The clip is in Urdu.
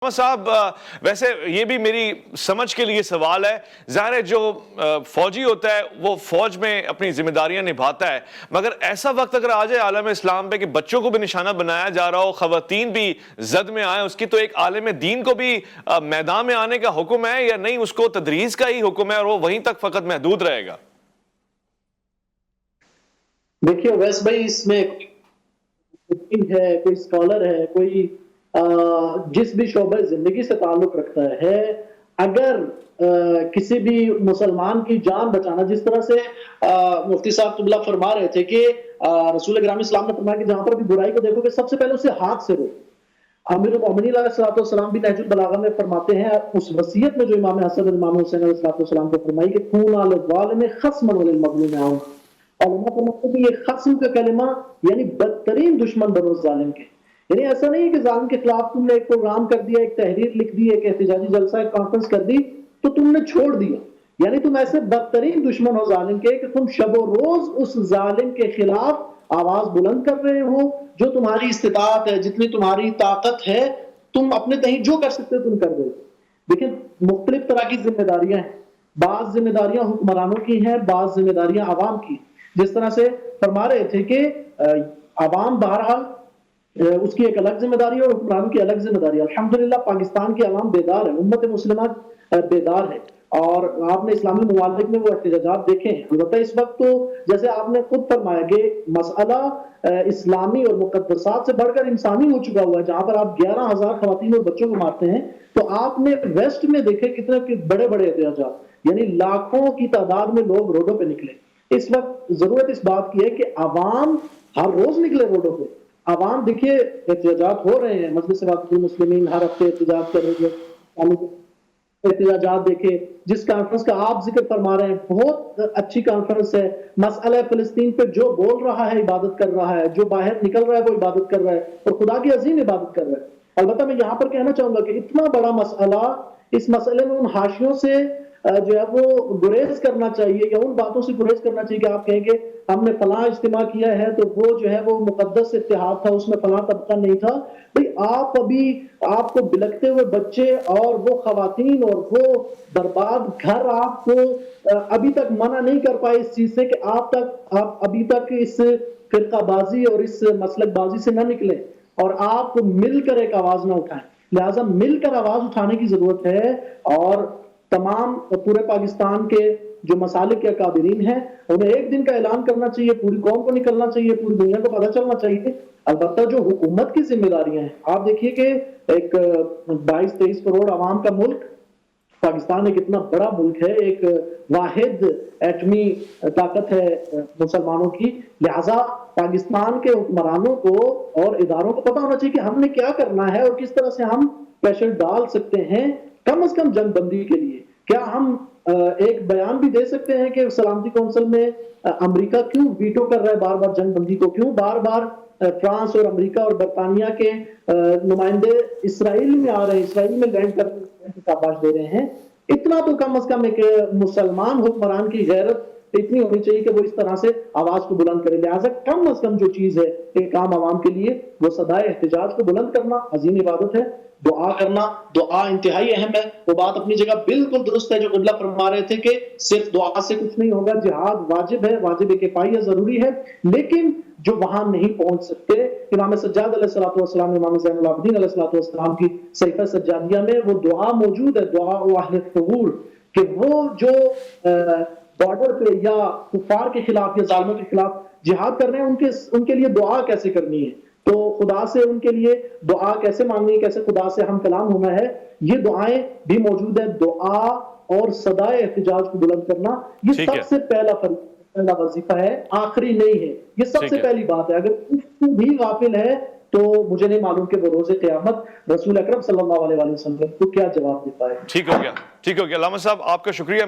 صاحب ویسے یہ بھی میری سمجھ کے لیے سوال ہے، ظاہر ہے جو فوجی ہوتا ہے وہ فوج میں اپنی ذمہ داریاں نبھاتا ہے، مگر ایسا وقت اگر آ جائے عالم اسلام پہ کہ بچوں کو بھی نشانہ بنایا جا رہا ہو، خواتین بھی زد میں آئیں، اس کی تو ایک عالم دین کو بھی میدان میں آنے کا حکم ہے یا نہیں؟ اس کو تدریس کا ہی حکم ہے اور وہ وہیں تک فقط محدود رہے گا؟ دیکھیے ویس بھائی، اس میں ہے کوئی اسکالر ہے، کوئی جس بھی شعبہ زندگی سے تعلق رکھتا ہے، اگر کسی بھی مسلمان کی جان بچانا، جس طرح سے مفتی صاحب قبلہ فرما رہے تھے کہ رسول اکرم اسلام نے فرمایا کہ جہاں پر بھی برائی کو دیکھو کہ سب سے پہلے اسے ہاتھ سے روکو۔ امیر المومنین علیہ السلام بھی نہج البلاغہ میں فرماتے ہیں، اس وصیت میں جو امام حسن اور امام حسین علیہ السلام کو فرمائی کہ کُونَا لِلظَّالِمِ خَصْمًا وَلِلْمَظْلُومِ عَوْنًا، علماء فرماتے ہیں کہ یہ خصم کا کلمہ یعنی بدترین دشمن بنو ظالم کے، یعنی ایسا نہیں ہے کہ ظالم کے خلاف تم نے ایک پروگرام کر دیا، ایک تحریر لکھ دی، ایک احتجاجی جلسہ، ایک کانفرنس کر دی تو تم نے چھوڑ دیا، یعنی تم ایسے بدترین دشمن ہو ظالم کے کہ تم شب و روز اس ظالم کے خلاف آواز بلند کر رہے ہو، جو تمہاری استطاعت ہے، جتنی تمہاری طاقت ہے، تم اپنے تہیں جو کر سکتے تم کر دو۔ دیکھیں مختلف طرح کی ذمہ داریاں ہیں، بعض ذمہ داریاں حکمرانوں کی ہیں، بعض ذمہ داریاں عوام کی۔ جس طرح سے فرما رہے تھے کہ عوام بہرحال اس کی ایک الگ ذمہ داری ہے اور حکمرانوں کی الگ ذمہ داری ہے۔ الحمدللہ پاکستان کی عوام بیدار ہے، امت مسلمہ بیدار ہے، اور آپ نے اسلامی ممالک میں وہ احتجاجات دیکھے ہیں۔ البتہ اس وقت تو جیسے آپ نے خود فرمایا کہ مسئلہ اسلامی اور مقدسات سے بڑھ کر انسانی ہو چکا ہوا ہے، جہاں پر آپ 11,000 خواتین اور بچوں کو مارتے ہیں، تو آپ نے ویسٹ میں دیکھے کتنے بڑے بڑے احتجاجات، یعنی لاکھوں کی تعداد میں لوگ روڈوں پہ نکلے۔ اس وقت ضرورت اس بات کی ہے کہ عوام ہر روز نکلے روڈوں پہ۔ عوام دیکھیے احتجاجات ہو رہے ہیں، مجلس وفد المسلمین ہر ہفتے احتجاج کر رہی ہے، احتجاجات دیکھے۔ جس کانفرنس کا آپ ذکر فرما رہے ہیں بہت اچھی کانفرنس ہے، مسئلہ فلسطین پہ جو بول رہا ہے عبادت کر رہا ہے، جو باہر نکل رہا ہے وہ عبادت کر رہا ہے اور خدا کی عظیم عبادت کر رہا ہے۔ البتہ میں یہاں پر کہنا چاہوں گا کہ اتنا بڑا مسئلہ، اس مسئلے میں ان حاشیوں سے جو ہے وہ گریز کرنا چاہیے، یا ان باتوں سے گریز کرنا چاہیے کہ آپ کہیں کہ ہم نے فلاں اجتماع کیا ہے تو وہ جو ہے وہ مقدس اتحاد تھا، اس میں فلاں طبقہ نہیں تھا۔ بھئی آپ کو بلکتے ہوئے بچے اور وہ خواتین اور وہ برباد گھر آپ کو ابھی تک منع نہیں کر پائے اس چیز سے کہ آپ ابھی تک اس فرقہ بازی اور اس مسلک بازی سے نہ نکلیں اور آپ مل کر ایک آواز نہ اٹھائیں۔ لہٰذا مل کر آواز اٹھانے کی ضرورت ہے، اور تمام پورے پاکستان کے جو مسالک یا قابلین ہیں انہیں ایک دن کا اعلان کرنا چاہیے، پوری قوم کو نکلنا چاہیے، پوری دنیا کو پتہ چلنا چاہیے۔ البتہ جو حکومت کی ذمہ داریاں ہیں، آپ دیکھیے کہ ایک 22-23 کروڑ عوام کا ملک پاکستان ایک اتنا بڑا ملک ہے، ایک واحد ایٹمی طاقت ہے مسلمانوں کی، لہٰذا پاکستان کے حکمرانوں کو اور اداروں کو پتہ ہونا چاہیے کہ ہم نے کیا کرنا ہے اور کس طرح سے ہم پریشر ڈال سکتے ہیں کم از کم جنگ بندی کے لیے۔ کیا ہم ایک بیان بھی دے سکتے ہیں کہ سلامتی کونسل میں امریکہ کیوں ویٹو کر رہا ہے بار بار جنگ بندی کو، کیوں بار بار فرانس اور امریکہ اور برطانیہ کے نمائندے اسرائیل میں آ رہے ہیں، اسرائیل میں لینڈ کرنے کی شاباش دے رہے ہیں؟ اتنا تو کم از کم ایک مسلمان حکمران کی غیرت اتنی ہونی چاہیے کہ وہ اس طرح سے آواز کو بلند کرے۔ لہٰذا کم از کم جو چیز ہے ایک عام عوام کے لیے، وہ صدائے احتجاج کو بلند کرنا عظیم عبادت ہے، دعا کرنا، دعا انتہائی اہم ہے۔ وہ بات اپنی جگہ بالکل درست ہے جو قبلہ فرما رہے تھے کہ صرف دعا سے کچھ نہیں ہوگا، جہاد واجب ہے، واجب کفایہ ہے، ضروری ہے، لیکن جو وہاں نہیں پہنچ سکتے، امام سجاد علیہ السلام، امام زین العابدین علیہ السلام کی صحیفہ سجادیہ میں وہ دعا موجود ہے، دعا اہل الثغور، کہ وہ جو بارڈر پہ یا کفار کے خلاف یا ظالموں کے خلاف جہاد کر رہے ہیں، ان کے لیے دعا کیسے کرنی ہے، تو خدا سے ان کے لیے دعا کیسے مانگنی ہے، کیسے خدا سے ہم کلام ہونا ہے، یہ دعائیں بھی موجود ہے۔ دعا اور صدائے احتجاج کو بلند کرنا یہ سب سے پہلا وظیفہ ہے، آخری نہیں ہے، یہ سب سے پہلی بات ہے۔ اگر اس بھی غافل ہے تو مجھے نہیں معلوم کہ وہ روز قیامت رسول اکرم صلی اللہ علیہ وسلم کو کیا جواب دیتا ہے۔ ٹھیک ہو گیا علامہ صاحب، آپ کا شکریہ۔